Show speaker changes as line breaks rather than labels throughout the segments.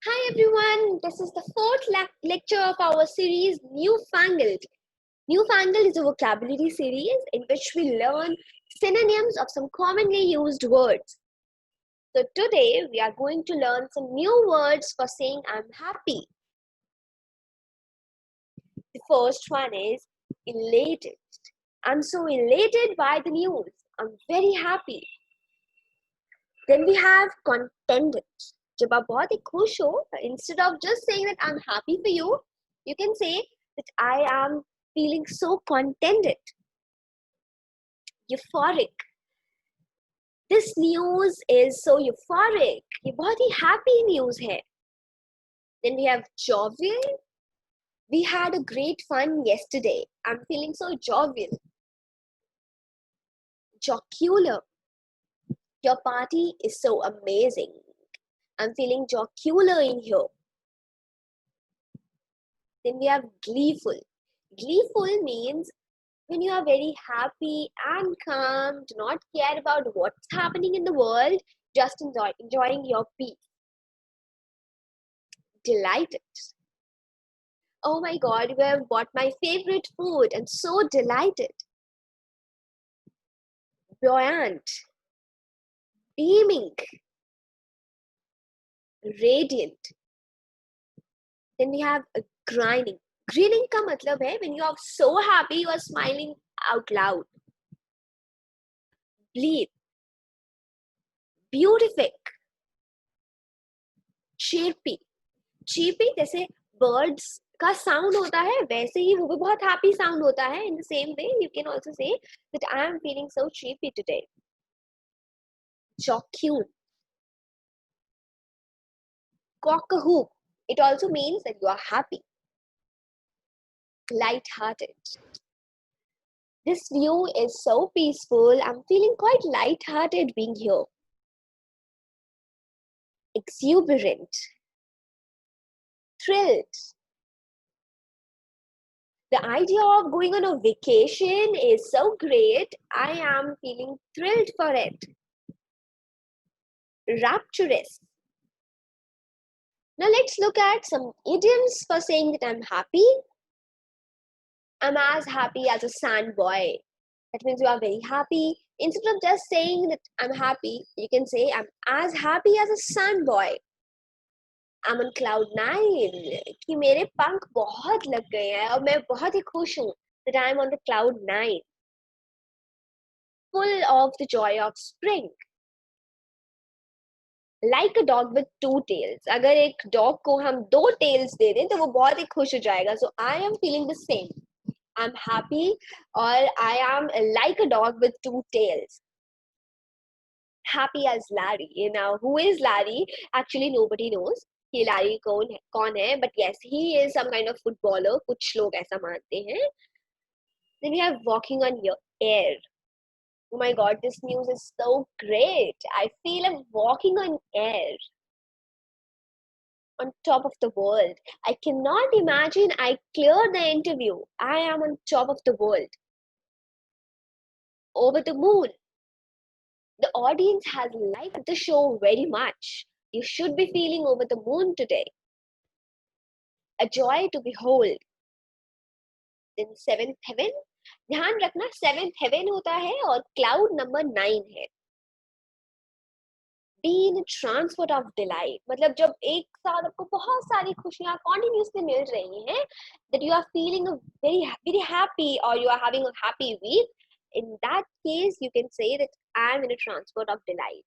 Hi everyone, this is the fourth lecture of our series Newfangled. Newfangled is a vocabulary series in which we learn synonyms of some commonly used words. So today we are going to learn some new words for saying I'm happy. The first one is elated. I'm so elated by the news. I'm very happy. Then we have contented. जब आप बहुत ही खुश हो, instead of just saying that I'm happy for you, you can say that I am feeling so contented. Euphoric. This news is so euphoric. ये बहुत ही happy news है. Then we have jovial. We had a great fun yesterday. I'm feeling so jovial. Jocular. Your party is so amazing. I'm feeling jocular in here. Then we have gleeful. Gleeful means when you are very happy and calm, do not care about what's happening in the world, just enjoying your peace. Delighted. Oh my God, you have bought my favorite food and so delighted. Buoyant. Beaming. Radiant. Then we have a grinning. Grinning का मतलब है when you are so happy, you are smiling out loud. Bleep. Beautific. Chirpy. Chirpy जैसे birds का sound होता है, वैसे ही वो भी बहुत happy sound होता है. In the same way, you can also say that I am feeling so chirpy today. Jocule. Cock-a-hoop. It also means that you are happy. Light-hearted. This view is so peaceful. I'm feeling quite light-hearted being here. Exuberant. Thrilled. The idea of going on a vacation is so great. I am feeling thrilled for it. Rapturous. Now let's look at some idioms for saying that I'm happy. I'm as happy as a sandboy. That means you are very happy. Instead of just saying that I'm happy, you can say I'm as happy as a sandboy. I'm on cloud 9 कि मेरे पंख बहुत लग गए हैं और मैं बहुत ही खुश हूँ that I'm on the cloud 9. Full of the joy of spring. Like a dog with 2 tails. अगर एक dog को हम 2 tails दे दें तो वो बहुत ही खुश हो जाएगा. So I am feeling the same. I'm happy or I am like a dog with 2 tails. Happy as Larry. Now, who is Larry? Actually, nobody knows. कि Larry कौन है? But yes, he is some kind of footballer. कुछ लोग ऐसा मानते हैं. Then we have walking on your air. Oh my God, this news is so great. I feel I'm walking on air. On top of the world. I cannot imagine I cleared the interview. I am on top of the world. Over the moon. The audience has liked the show very much. You should be feeling over the moon today. A joy to behold. Then 7th heaven. ध्यान रखना 7th heaven होता है और cloud number 9 है. Be in a transport of delight. मतलब जब एक साथ आपको बहुत सारी खुशियाँ continuously मिल रही हैं, that you are feeling a very happy or you are having a happy week. In that case, you can say that I am in a transport of delight.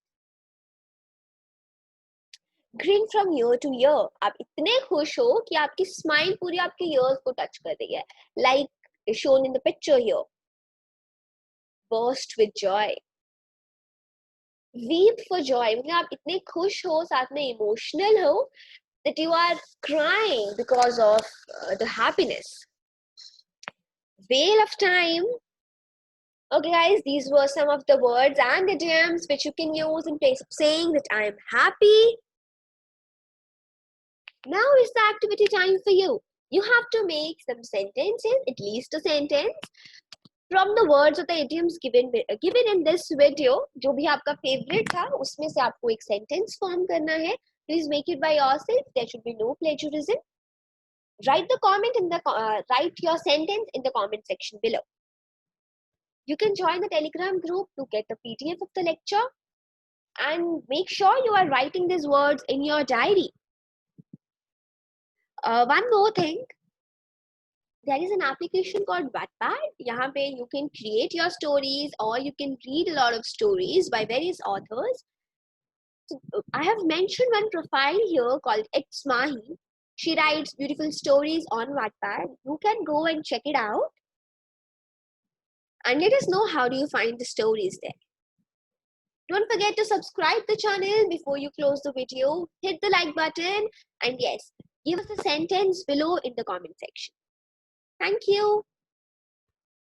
Grin from ear to ear. आप इतने खुश हो कि आपकी smile पूरी आपके ears को touch कर रही है. Like shown in the picture here. Burst with joy. Weep for joy. मतलब आप इतने खुश हो, साथ में emotional हो, that you are crying because of the happiness. Veil of time. Okay guys, these were some of the words and idioms which you can use in place of saying that I am happy. Now is the activity time for you. You have to make some sentences, at least a sentence, from the words of the idioms given in this video. जो भी आपका favorite था, उसमें से आपको एक sentence form करना है. Please make it by yourself. There should be no plagiarism. Write your sentence in the comment section below. You can join the Telegram group to get the PDF of the lecture, and make sure you are writing these words in your diary. One more thing, there is an application called Wattpad. यहाँ पे you can create your stories or you can read a lot of stories by various authors. So, I have mentioned one profile here called It's Mahi. She writes beautiful stories on Wattpad. You can go and check it out. And let us know how do you find the stories there. Don't forget to subscribe the channel before you close the video. Hit the like button and yes, give us a sentence below in the comment section. Thank you.